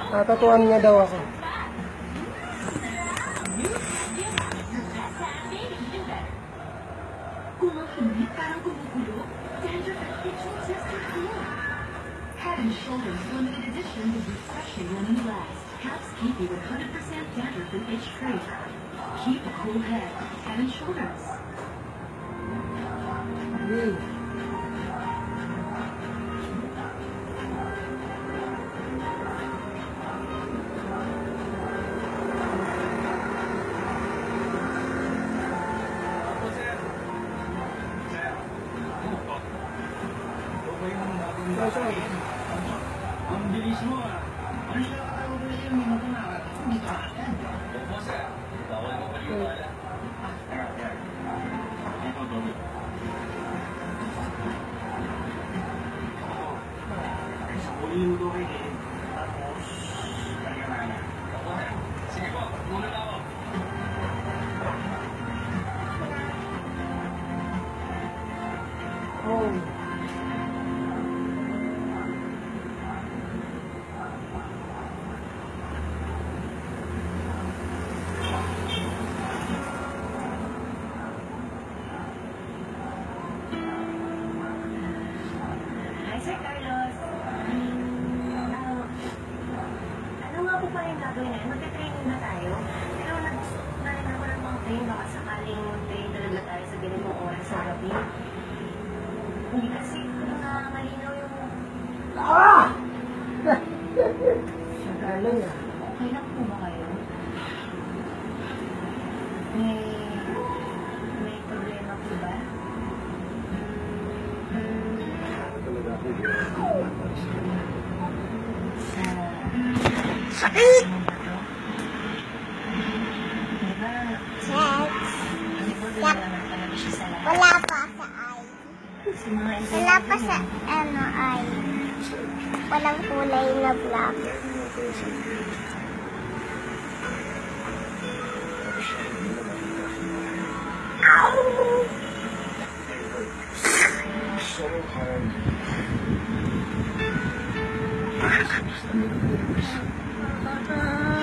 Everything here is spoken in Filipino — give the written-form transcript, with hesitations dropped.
Tatatuan niya daw ako. Head and Shoulders limited edition with refreshing lemon glass. Helps keep you 100% dandruff and itch free. Keep a cool head. Head and Shoulders. Ang bilis mo ah. Ano siya nakakawin yung mga tumakat? Hindi ka. Opo sir. Bawal mo paliwala. Ito doon. Sa uli mo doon kayo. Tapos, kaya na. Opo sir. Sige po, muna na ako. Oh. Sir Carlos, ano nga po pa rin gagawin natin? Magka-training na tayo. Pero nag-train ako ng mga train. Baka sakaling train talaga tayo sa ganitong oras sa gabi. Hindi kasi malinaw yung... Ah! Sagalo niya. Okay lang po ba kayo? May problema po ba? Sakit! Diba? Check. Naman talaga siya sa lahat. Wala pa sa ay. Sa mga Wala pa sa ano ay. Walang kulay na black. So hard. Ah.